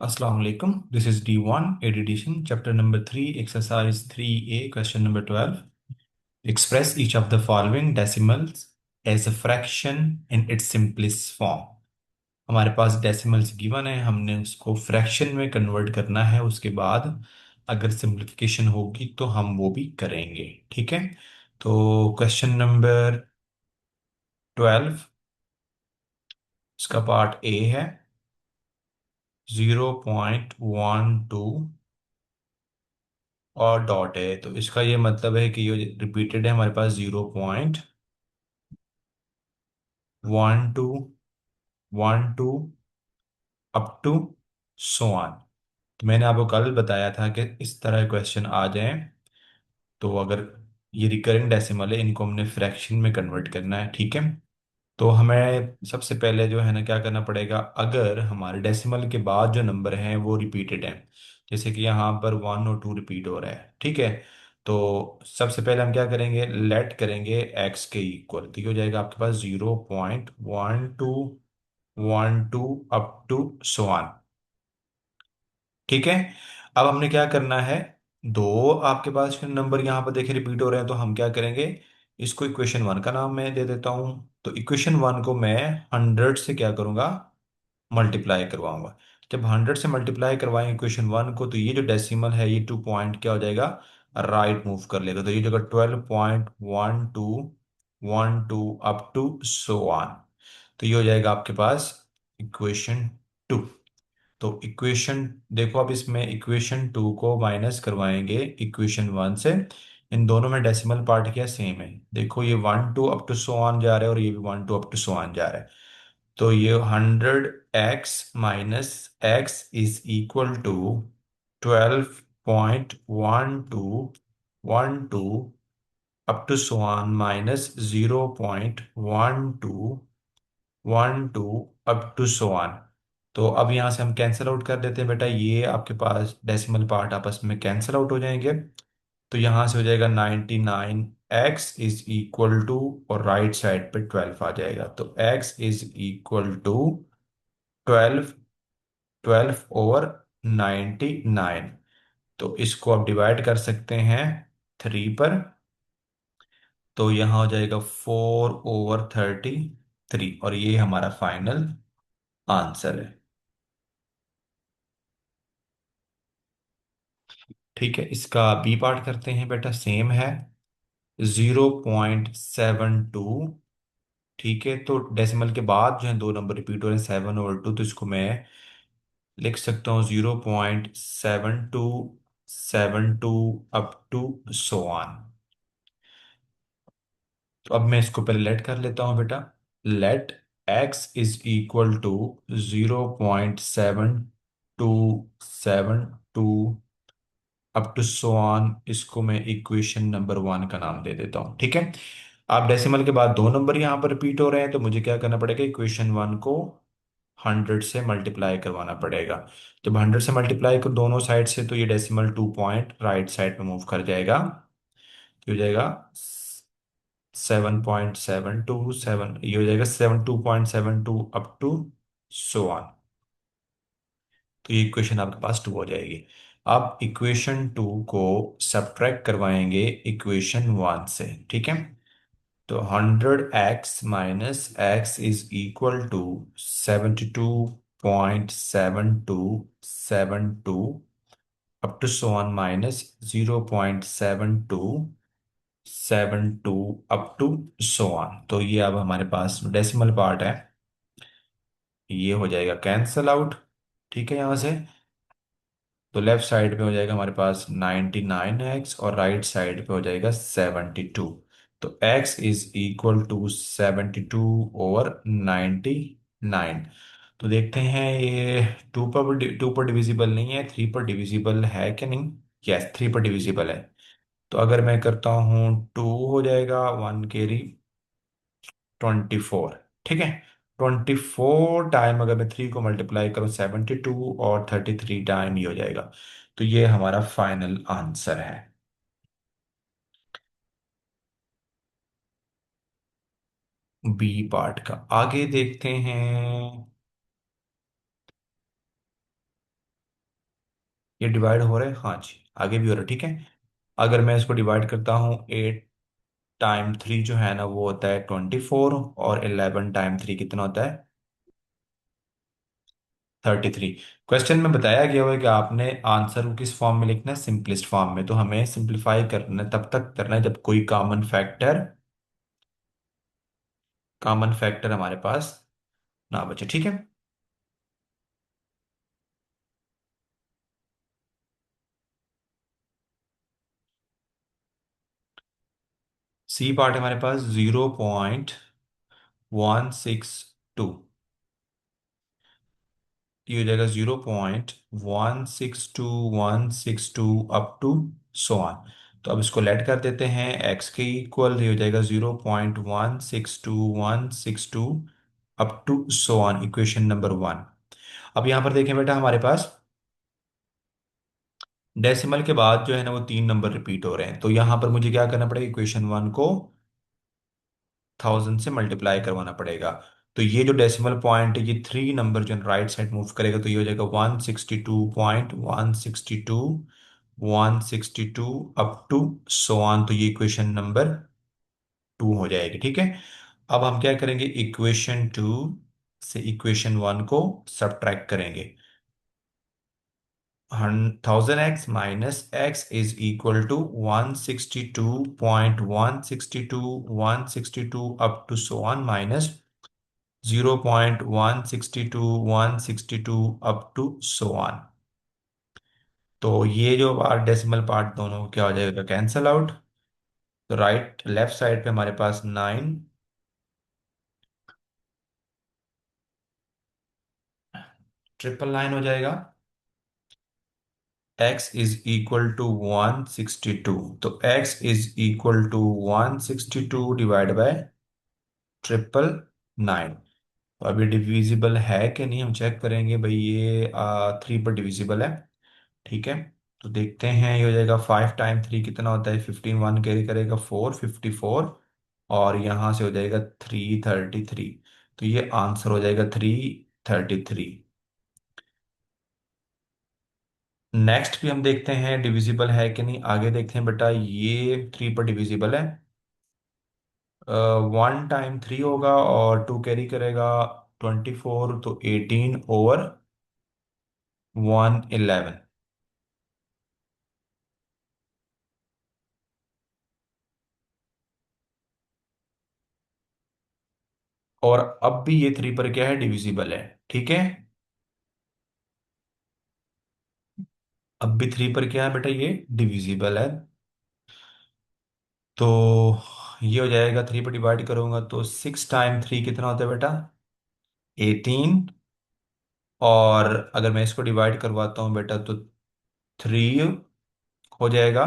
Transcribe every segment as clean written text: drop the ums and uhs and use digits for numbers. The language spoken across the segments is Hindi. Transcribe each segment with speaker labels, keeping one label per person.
Speaker 1: Assalamu alaikum. This is D1 edition, chapter number 3, exercise 3A, question number 12. Express each of the following decimals as a fraction in its simplest form. हमारे पास डेसिमल्स गिवन है, हमने उसको फ्रैक्शन में कन्वर्ट करना है। उसके बाद अगर सिंप्लीफिकेशन होगी तो हम वो भी करेंगे। ठीक है, तो क्वेश्चन नंबर 12, इसका पार्ट ए है 0.12 और डॉट है। तो इसका ये मतलब है कि ये रिपीटेड है हमारे पास 0.12 अप टू सो ऑन। तो मैंने आपको कल बताया था कि इस तरह क्वेश्चन आ जाएं तो अगर ये रिकरिंग डेसिमल है, इनको हमने फ्रैक्शन में कन्वर्ट करना है। ठीक है, तो हमें सबसे पहले जो है ना क्या करना पड़ेगा, अगर हमारे डेसिमल के बाद जो नंबर हैं वो रिपीटेड हैं, जैसे कि यहाँ पर 1 और 2 रिपीट हो रहा है। ठीक है, तो सबसे पहले हम क्या करेंगे, लेट करेंगे एक्स के इक्वल, तो ये हो जाएगा आपके पास 0.12 अप टू सो ऑन। ठीक है, अब हमने क्या करना है, दो आपके पास नंबर यहाँ पर देखे रिपीट हो रहे हैं, तो हम क्या करेंगे, इसको इक्वेशन वन का नाम मैं दे देता हूँ। तो इक्वेशन वन को मैं 100 से क्या करूंगा, मल्टीप्लाई करवाऊंगा। जब 100 से मल्टीप्लाई करवाएंगे इक्वेशन वन को, तो ये जो डेसिमल है ये 2 पॉइंट क्या हो जाएगा, राइट मूव कर लेगा। तो ये जगह 12.12 अप टू सो ऑन। तो ये हो जाएगा आपके पास इक्वेशन टू। तो इक्वेशन देखो, अब इसमें इक्वेशन टू को माइनस करवाएंगे इक्वेशन वन से। इन दोनों में डेसिमल पार्ट क्या सेम है, देखो ये 1 2 अप टू सो ऑन जा रहा है और ये भी 1 2 अप टू सो ऑन जा रहा है। तो ये 100x minus x is equal to 12.12 up to so on minus 0.12 up to so on. तो अब यहाँ से हम कैंसिल आउट कर देते हैं बेटा, ये आपके पास डेसिमल पार्ट आपस में कैंसिल आउट हो जाएंगे। तो यहाँ से हो जाएगा 99x इज इक्वल टू, और राइट साइड पे 12 आ जाएगा, तो x इज इक्वल टू 12, 12/99। तो इसको आप डिवाइड कर सकते हैं 3 पर, तो यहाँ हो जाएगा 4/33, और ये हमारा फाइनल आंसर है। ठीक है, इसका बी पार्ट करते हैं बेटा, सेम है 0.72। ठीक है, तो डेसिमल के बाद जो है दो नंबर रिपीट हो रहे हैं 7/2, तो इसको मैं लिख सकता हूँ 0.7272 अप टू सो ऑन। तो अब मैं इसको पहले लेट कर लेता हूँ बेटा, let x is equal to 0.7272 up to so on. इसको मैं इक्वेशन नंबर वन का नाम दे देता हूँ। ठीक है, आप डेसिमल के बाद दो नंबर यहाँ पर रिपीट हो रहे हैं, तो मुझे क्या करना पड़ेगा, इक्वेशन वन को 100 से मल्टीप्लाई करवाना पड़ेगा। जब 100 से मल्टीप्लाई कर दोनों साइड से, तो ये डेसिमल 2 पॉइंट राइट साइड पे मूव कर जाएगा, तो हो जाएगा 7.727, ये हो जाएगा 72.72 अप टू सो ऑन। तो ये इक्वेशन आपके पास टू हो जाएगी। अब इक्वेशन टू को सब्ट्रैक्ट करवाएंगे इक्वेशन वन से। ठीक है, तो 100x minus x is equal to 72.7272 up to so on minus 0.7272 up to so on. तो ये अब हमारे पास डेसिमल पार्ट है, ये हो जाएगा कैंसल आउट। ठीक है, यहाँ से तो लेफ्ट साइड पे हो जाएगा हमारे पास 99x और राइट साइड पे हो जाएगा 72। तो x इज इक्वल टू 72/99। तो देखते हैं ये टू पर डिविजिबल नहीं है, 3 पर डिविजिबल है कि नहीं। यस, 3 पर डिविजिबल है। तो अगर मैं करता हूँ 2 हो जाएगा, 1 कैरी 24। ठीक है, 24 टाइम अगर मैं 3 को मल्टीप्लाई करूं 72, और 33 टाइम ये हो जाएगा। तो ये हमारा फाइनल आंसर है। बी पार्ट का आगे देखते हैं। ये डिवाइड हो रहा है, हाँ जी, आगे भी हो रहा है, ठीक है। अगर मैं इसको डिवाइड करता हूँ, 8 टाइम 3 जो है ना वो होता है 24, और 11 टाइम 3 कितना होता है? 33। क्वेश्चन में बताया गया हुआ है कि आपने आंसर को किस फॉर्म में लिखना है? सिंपलेस्ट फॉर्म में। तो हमें सिंपलीफाई करना है, तब तक करना है जब कोई कॉमन फैक्टर हमारे पास ना बचे, ठीक है। सी पार्ट है हमारे पास 0.162, ये हो जाएगा 0.162 अप टू सो ऑन। तो अब इसको लेट कर देते हैं, एक्स के इक्वल, ये हो जाएगा 0.162 up to so on, equation number 1। अब यहाँ पर देखें बेटा, हमारे पास डेसिमल के बाद जो है ना वो 3 नंबर रिपीट हो रहे हैं, तो यहाँ पर मुझे क्या करना पड़ेगा? इक्वेशन 1 को 1000 से मल्टीप्लाई करवाना पड़ेगा। तो ये जो डेसिमल पॉइंट है, ये 3 नंबर जो राइट साइड मूव करेगा, तो ये हो जाएगा 162.162 अप टू सो ऑन। तो ये इक्वेशन नंबर 2 हो जाएगी, ठीक है। अब हम क्या करेंगे? इक्वेशन 2 से इक्वेशन 1 को सब्ट्रैक्ट करेंगे। 1000x - x is equal to 162.162 up to so on minus 0.162 up to so on. तो ये जो पार्ट डेसिमल पार्ट दोनों क्या हो जाएगा? Cancel out. तो राइट लेफ्ट साइड पे हमारे पास 9, 999 हो जाएगा। x इज इक्वल टू 162, तो x is equal to 162 divide by 999। तो अभी डिविजिबल है कि नहीं हम चेक करेंगे भाई, ये 3 पर डिविजिबल है, ठीक है। तो देखते हैं, ये हो जाएगा 5 टाइम 3 कितना होता है? 15, 1 कैरी करेगा 454, और यहाँ से हो जाएगा 333। तो ये आंसर हो जाएगा 333। नेक्स्ट भी हम देखते हैं डिविजिबल है कि नहीं, आगे देखते हैं बेटा, ये 3 पर डिविजिबल है। 1 टाइम 3 होगा, और 2 कैरी करेगा 24, तो 18/111। और अब भी ये 3 पर क्या है? डिविजिबल है, ठीक है। अब भी 3 पर क्या है बेटा? ये डिविजिबल है। तो ये हो जाएगा, 3 पर डिवाइड करूंगा तो 6 टाइम 3 कितना होता है बेटा? 18। और अगर मैं इसको डिवाइड करवाता हूँ बेटा, तो 3 हो जाएगा,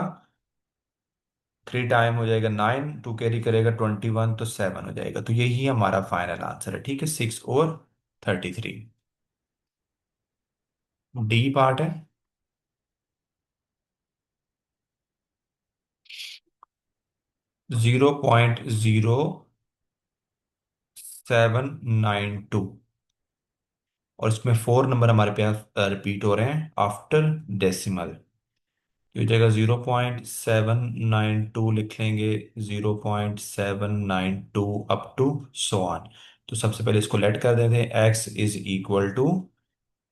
Speaker 1: 3 टाइम हो जाएगा 9, 2 कैरी करेगा 21, तो 7 हो जाएगा। तो यही हमारा फाइनल आंसर है, ठीक है, 6 और 33। डी पार्ट है, 0.0792, और इसमें 4 नंबर हमारे पास रिपीट हो रहे हैं आफ्टर डेसिमल। ये हो जाएगा 0.792 लिख लेंगे, 0.792 अप टू सो ऑन। तो सबसे पहले इसको लेट कर देते हैं, x is equal to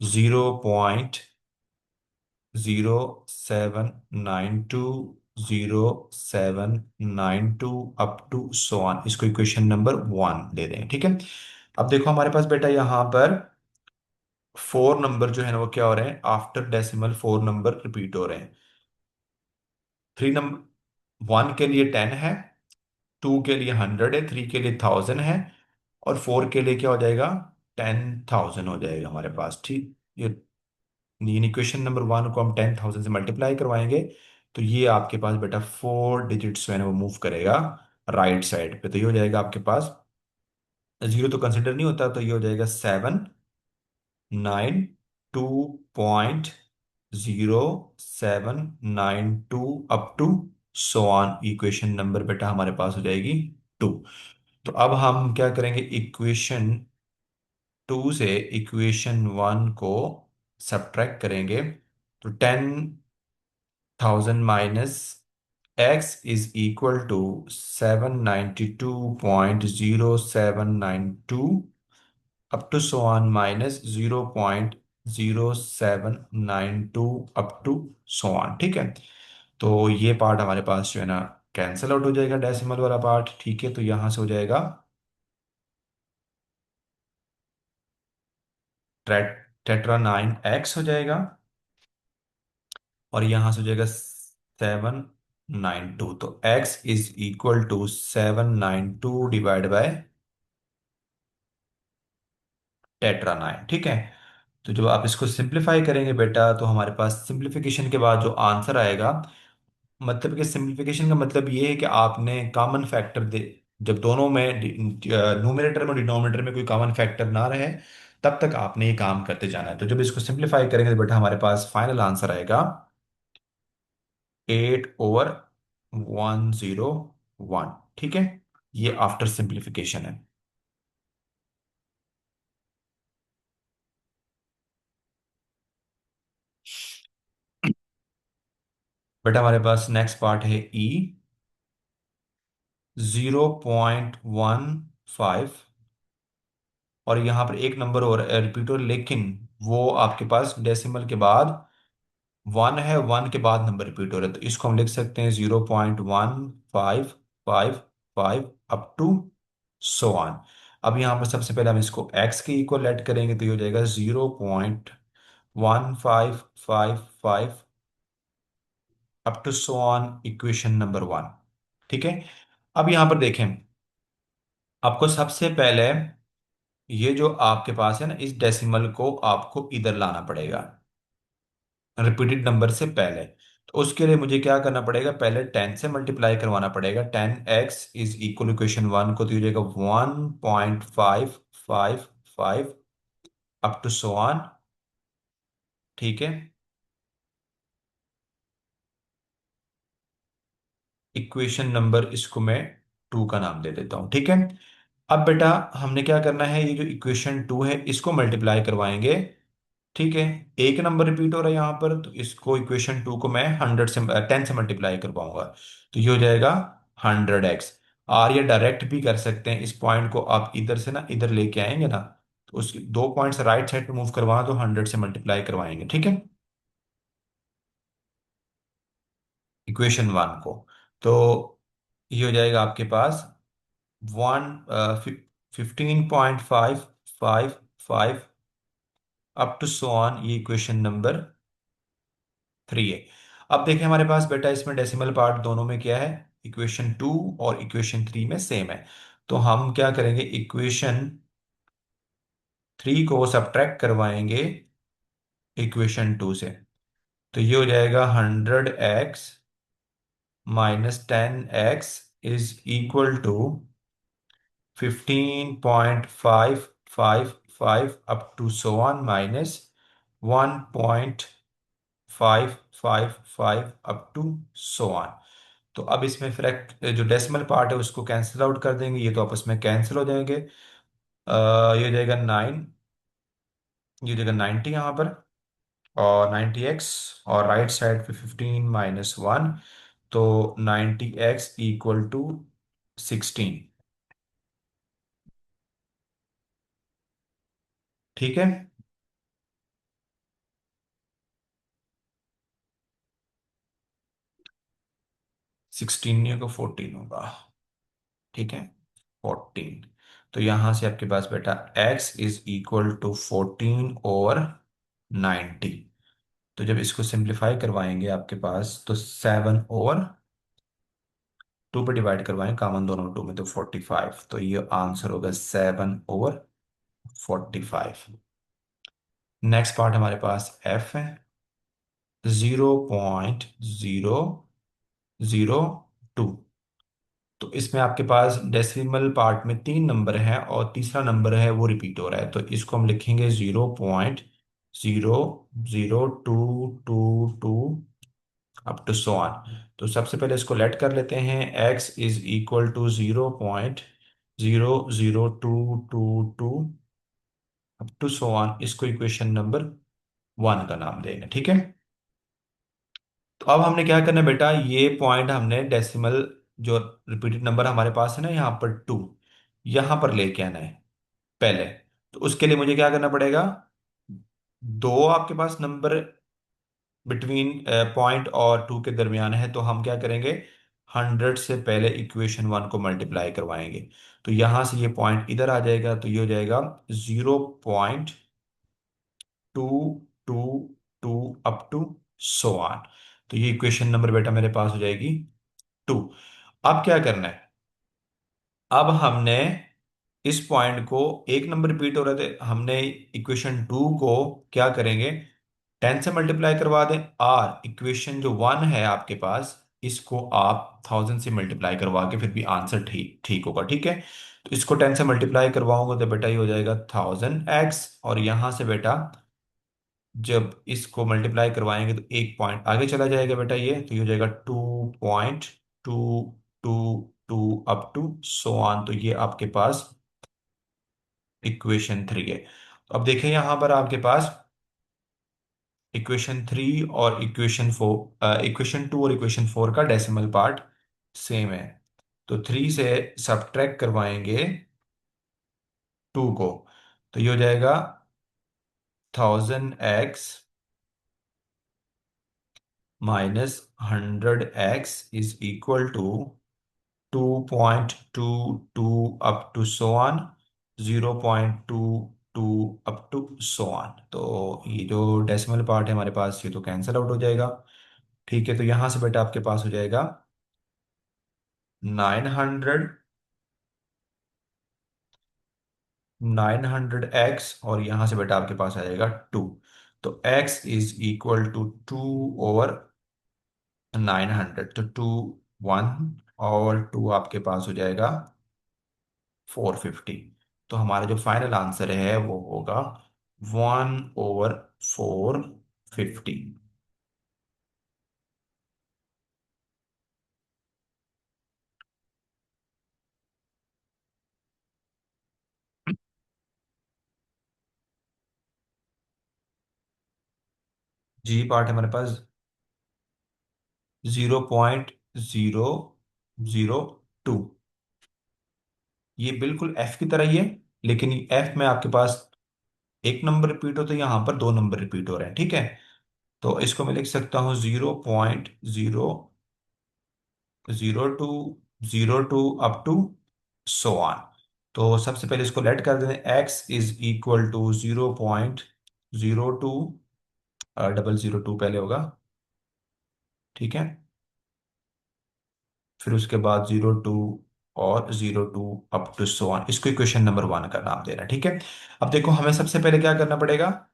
Speaker 1: 0.0792 up to so on, इसको इक्वेशन नंबर 1 दे दें, ठीक है। अब देखो हमारे पास बेटा यहाँ पर 4 नंबर जो है ना वो क्या हो रहे हैं? आफ्टर डेसिमल 4 नंबर रिपीट हो रहे हैं। 1 के लिए 10 है, 2 के लिए 100 है, 3 के लिए 1000 है, और 4 के लिए क्या हो जाएगा? 10,000 हो जाएगा हमारे पास, ठीक। ये इन इक्वेशन नंबर 1 को हम 10,000 से मल्टीप्लाई करवाएंगे, तो ये आपके पास बेटा 4 डिजिट्स जो है ना वो मूव करेगा राइट साइड पे। तो ये हो जाएगा आपके पास, जीरो तो कंसिडर नहीं होता, तो ये हो जाएगा 792.0792 up to so on, equation number बेटा हमारे पास हो जाएगी 2। तो अब हम क्या करेंगे? इक्वेशन 2 से इक्वेशन 1 को सब्ट्रैक्ट करेंगे। तो 10,000 minus x is equal to 792.0792 up to so on minus 0.0792 up to so on. ठीक है, तो ये पार्ट हमारे पास जो है ना कैंसिल आउट हो जाएगा, डेसिमल वाला पार्ट। ठीक है, तो यहां से हो जाएगा टेट्रा 9x हो जाएगा, और यहां से हो जाएगा 792। तो x is equal to 792 divide by टेट्रा 9। ठीक है, तो जब आप इसको सिंप्लीफाई करेंगे बेटा, तो हमारे पास सिंप्लीफिकेशन के बाद जो आंसर आएगा, मतलब कि सिंप्लीफिकेशन का मतलब ये है कि आपने कॉमन फैक्टर दे, जब दोनों में न्यूमरेटर में और डिनोमिनेटर में कोई कॉमन फैक्टर ना रहे, तब तक आपने ये काम करते जाना है। तो जब इसको सिंप्लीफाई करेंगे तो बेटा हमारे पास फाइनल आंसर आएगा 8/101। ठीक है, ये आफ्टर सिंप्लीफिकेशन है। बेटा हमारे पास नेक्स्ट पार्ट है ई 0.15, और यहाँ पर एक नंबर और रिपीट हो, लेकिन वो आपके पास डेसिमल के बाद वन है, वन के बाद नंबर रिपीट हो रहा है, तो इसको हम लिख सकते हैं 0.1555 अप टू सो ऑन। अब यहाँ पर सबसे पहले हम इसको एक्स के इक्वल ऐड करेंगे, तो ये हो जाएगा 0.1555 up to so on equation number one. ठीक है, अब यहाँ पर देखें, आपको सबसे पहले ये जो आपके पास है ना, इस डेसिमल को आपको इधर लाना पड़ेगा रिपीटेड नंबर से पहले। तो उसके लिए मुझे क्या करना पड़ेगा, पहले 10 से मल्टीप्लाई करवाना पड़ेगा। 10x is equal equation one को, तो ये हो जाएगा 1.555 अप टू सो ऑन। ठीक है, इक्वेशन नंबर इसको मैं टू का नाम दे देता हूं। ठीक है, अब बेटा हमने क्या करना है, ये जो इक्वेशन टू है इसको मल्टीप्लाई करवाएंगे। ठीक है, एक नंबर रिपीट हो रहा है यहाँ पर, तो इसको इक्वेशन टू को मैं 10 से मल्टीप्लाई कर पाऊंगा, तो ये हो जाएगा 100x। और ये डायरेक्ट भी कर सकते हैं, इस पॉइंट को आप इधर से ना इधर लेके आएंगे ना, तो उसकी दो पॉइंट्स राइट साइड पे मूव करवाना, तो 100 से मल्टीप्लाई करवाएंगे। ठीक है, इक्वेशन वन को, तो ये हो जाएगा आपके पास one 15.555 up to so on, ये इक्वेशन नंबर थ्री है। अब देखें हमारे पास बेटा इसमें डेसिमल पार्ट दोनों में क्या है, इक्वेशन टू और इक्वेशन थ्री में सेम है। तो हम क्या करेंगे, इक्वेशन थ्री को सब्ट्रैक्ट करवाएंगे इक्वेशन टू से, तो ये हो जाएगा 100x minus 10x is equal to 15.555 up to so on minus 1.555 up to so on. तो अब इसमें फ्रैक्ट जो डेसिमल पार्ट है उसको कैंसिल आउट कर देंगे, ये तो आपस में कैंसिल हो जाएंगे। ये हो जाएगा 9, ये हो जाएगा 90 यहाँ पर, और 90x, और राइट साइड पे 15 - 1, तो 90x इक्वल टू 16। ठीक है, 16 नहीं होगा, 14 होगा। ठीक है, 14। तो यहां से आपके पास बेटा x इज इक्वल टू 14 और 90। तो जब इसको सिंप्लीफाई करवाएंगे आपके पास, तो 7 और टू पे डिवाइड करवाएं कॉमन दोनों टू में, तो 45। तो ये आंसर होगा 7/45। नेक्स्ट पार्ट हमारे पास f है 0.002। तो इसमें आपके पास डेसिमल पार्ट में तीन नंबर हैं, और तीसरा नंबर है वो रिपीट हो रहा है, तो इसको हम लिखेंगे 0.00222 अप टू सो ऑन। तो सबसे पहले इसको लेट कर लेते हैं, x is equal to 0.00222 up to so on, इसको इक्वेशन नंबर वन का नाम देंगे। ठीक है, तो अब हमने क्या करना है बेटा, ये पॉइंट हमने डेसिमल, जो रिपीटेड नंबर हमारे पास है ना यहाँ पर 2, यहाँ पर लेके आना है पहले। तो उसके लिए मुझे क्या करना पड़ेगा, दो आपके पास नंबर बिटवीन पॉइंट और 2 के दरमियान है, तो हम क्या करेंगे, 100 से पहले इक्वेशन 1 को मल्टीप्लाई करवाएंगे। तो यहां से ये पॉइंट इधर आ जाएगा, तो ये हो जाएगा 0.222 अप टू सो ऑन। तो ये इक्वेशन नंबर बेटा मेरे पास हो जाएगी 2। अब क्या करना है, अब हमने इस पॉइंट को, एक नंबर रिपीट हो रहे थे, हमने इक्वेशन 2 को क्या करेंगे, 10 से मल्टीप्लाई करवा दें, और इक्वेशन जो 1 है आपके पास, इसको आप 1000 से मल्टीप्लाई करवा के फिर भी आंसर ठीक ठीक होगा, ठीक है। तो इसको 10 से मल्टीप्लाई करवाऊंगा तो बेटा ये हो जाएगा 1000x, और यहां से बेटा जब इसको मल्टीप्लाई करवाएंगे तो एक पॉइंट आगे चला जाएगा बेटा, ये तो ये हो जाएगा 2.222 अप टू सो ऑन। तो ये आपके पास इक्वेशन 3 है। तो अब देखें यहां पर आपके पास इक्वेशन 3 और इक्वेशन 4, इक्वेशन 2 और इक्वेशन 4 का डेसिमल पार्ट सेम है। तो 3 से सब्ट्रैक्ट करवाएंगे 2 को, तो ये हो जाएगा 1000x minus 100x is equal to 2.22 up to so on, 0.22 up to so on. तो ये जो डेसिमल पार्ट है हमारे पास, ये तो कैंसिल आउट हो जाएगा, ठीक है। तो यहां से बेटा आपके पास हो जाएगा 900, 900x, और यहां से बेटा आपके पास आ जाएगा 2। तो x इज इक्वल टू 2/900, तो 1 और 2 आपके पास हो जाएगा 450। तो हमारा जो फाइनल आंसर है वो होगा 1/450। जी पार्ट है हमारे पास 0.002। ये बिल्कुल एफ की तरह ही है, लेकिन एफ में आपके पास एक नंबर रिपीट होता है, यहाँ पर दो नंबर रिपीट हो रहे हैं, ठीक है। तो इसको मैं लिख सकता हूँ 0.002 अप टू सो ऑन। तो सबसे पहले इसको लेट कर देते हैं, एक्स इज इक्वल टू 0.02, 002 पहले होगा, ठीक है। फिर उसके बाद 0.2 और 0.2 अप टू सो ऑन, इसको इक्वेशन नंबर 1 का नाम देना, ठीक है। अब देखो हमें सबसे पहले क्या करना पड़ेगा,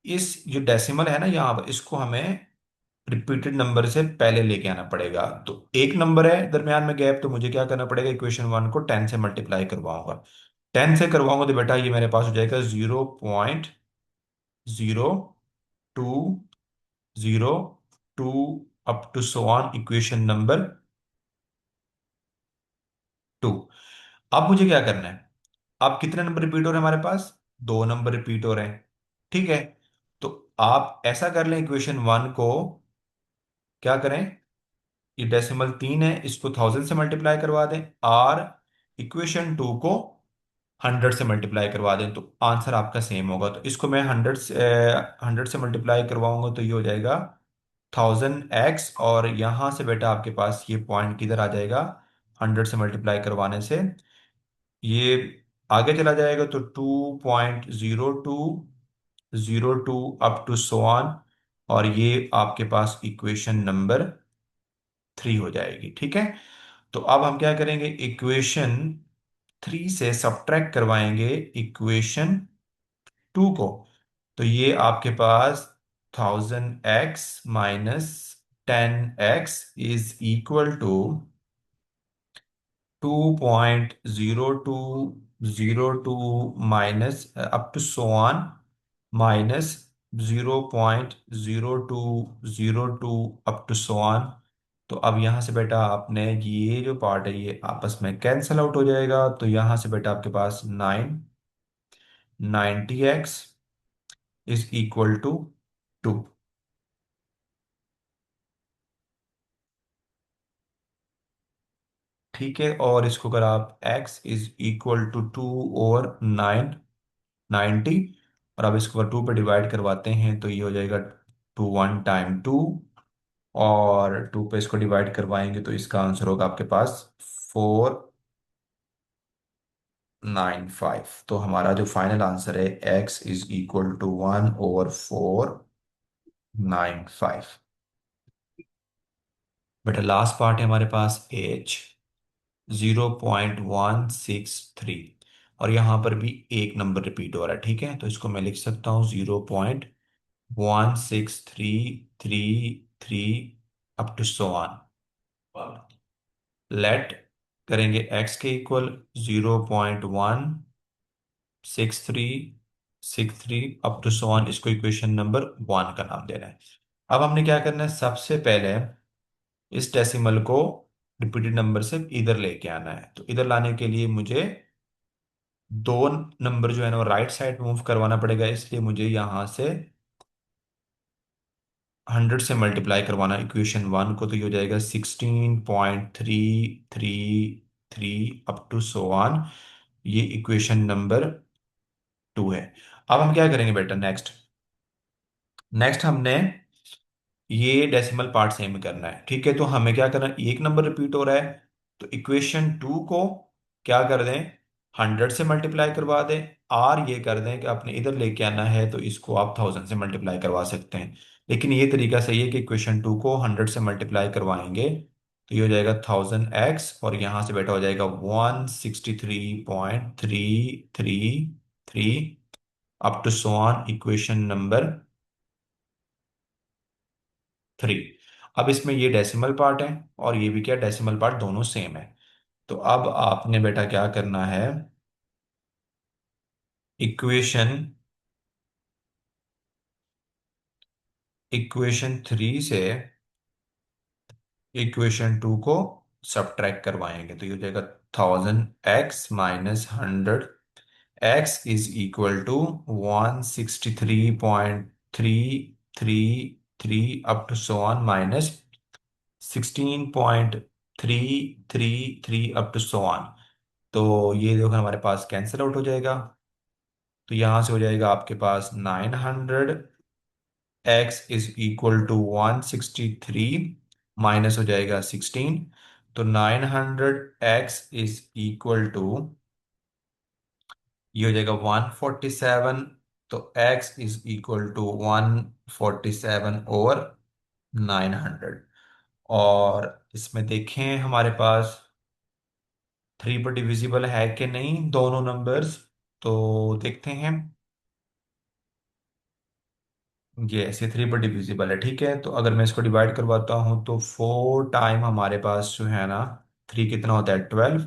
Speaker 1: इस जो डेसिमल है ना यहाँ पर, इसको हमें रिपीटेड नंबर से पहले लेके आना पड़ेगा। तो एक नंबर है दरमियान में गैप, तो मुझे क्या करना पड़ेगा, इक्वेशन 1 को 10 से मल्टीप्लाई करवाऊंगा। 10 से करवाऊंगा तो बेटा ये मेरे पास हो जाएगा 0.0202 up to so on, equation number 2। अब मुझे क्या करना है, अब कितने नंबर रिपीट हो रहे हैं हमारे पास, दो नंबर रिपीट हो रहे हैं, ठीक है। तो आप ऐसा कर लें, इक्वेशन 1 को क्या करें, ये डेसिमल 3 है, इसको 1000 से मल्टीप्लाई करवा दें, और इक्वेशन 2 को 100 से मल्टीप्लाई करवा दें, तो आंसर आपका सेम होगा। तो इसको मैं 100 से मल्टीप्लाई करवाऊंगा तो ये हो जाएगा 1000x, और यहां से बेटा आपके पास ये पॉइंट किधर आ जाएगा, 100 से मल्टीप्लाई करवाने से ये आगे चला जाएगा, तो 2.0202 अप टू सो ऑन, और ये आपके पास इक्वेशन नंबर 3 हो जाएगी, ठीक है। तो अब हम क्या करेंगे, इक्वेशन 3 से सब्ट्रैक्ट करवाएंगे इक्वेशन 2 को। तो ये आपके पास 1000x minus 10x is equal to 2.0202 minus up to so on, minus 0.0202 up to so on. तो अब यहां से बेटा आपने ये जो पार्ट है ये आपस में कैंसल आउट हो जाएगा, तो यहां से बेटा आपके पास 90x इज इक्वल टू 2। ठीक है, और इसको अगर आप x इज इक्वल टू 2/9 90, और अब इसको अगर 2 पे डिवाइड करवाते हैं तो ये हो जाएगा 2 1 टाइम 2, और 2 पे इसको डिवाइड करवाएंगे तो इसका आंसर होगा आपके पास 495। तो हमारा जो फाइनल आंसर है x इज इक्वल टू 1/495। बेटा लास्ट पार्ट है हमारे पास h 0.163, और यहाँ पर भी एक नंबर रिपीट हो रहा है। ठीक है, तो इसको मैं लिख सकता हूँ 0.16333 up to so on. Let करेंगे x के equal 0.16363 up to so on, इसको इक्वेशन नंबर 1 का नाम देना है। अब हमने क्या करना है, सबसे पहले इस डेसिमल को रिपीटेड नंबर से इधर लेके आना है। तो इधर लाने के लिए मुझे दो नंबर जो है ना वो राइट साइड मूव करवाना पड़ेगा, इसलिए मुझे यहां से 100 से मल्टीप्लाई करवाना इक्वेशन 1 को। तो ये हो जाएगा 16.333 अप टू सो ऑन, ये इक्वेशन नंबर 2 है। अब हम क्या करेंगे बेटा, नेक्स्ट नेक्स्ट हमने ये डेसिमल पार्ट सेम करना है। ठीक है, तो हमें क्या करना है, एक नंबर रिपीट हो रहा है तो इक्वेशन 2 को क्या कर दें, 100 से मल्टीप्लाई करवा दें, और ये कर दें कि आपने इधर लेके आना है तो इसको आप 1000 से मल्टीप्लाई करवा सकते हैं। लेकिन ये तरीका सही है कि इक्वेशन 2 को 100 से मल्टीप्लाई करवाएंगे तो ये हो जाएगा 1000x, और यहाँ से बेटा हो जाएगा 163.333 up to so on equation number 3। अब इसमें ये डेसिमल पार्ट है और ये भी क्या डेसिमल पार्ट, दोनों सेम है। तो अब आपने बेटा क्या करना है, इक्वेशन इक्वेशन 3 से इक्वेशन 2 को सब्ट्रैक्ट करवाएंगे तो ये हो जाएगा 1000x - 100, x is equal to 163.333 up to so on minus 16.333 up to so on. तो ये देखो हमारे पास कैंसिल आउट हो जाएगा, तो यहां से हो जाएगा आपके पास 900x is equal to 163 minus हो जाएगा 16, तो 900x इज इक्वल टू, ये हो जाएगा 147। तो x इज इक्वल टू 147/900। और इसमें देखें हमारे पास 3 पर डिविजिबल है कि नहीं दोनों नंबर्स, तो देखते हैं। ये ऐसे 3 पर डिविजिबल है। ठीक है, तो अगर मैं इसको डिवाइड करवाता हूँ तो 4 टाइम हमारे पास जो है ना 3 कितना होता है 12,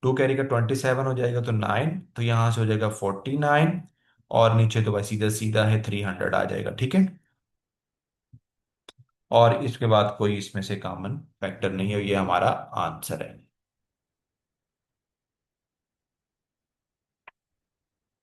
Speaker 1: 2 कैरी का 27 हो जाएगा तो 9, तो यहाँ से हो जाएगा 49, और नीचे तो भाई सीधा सीधा है 300 आ जाएगा। ठीक है, और इसके बाद कोई इसमें से कॉमन फैक्टर नहीं है, ये हमारा आंसर है।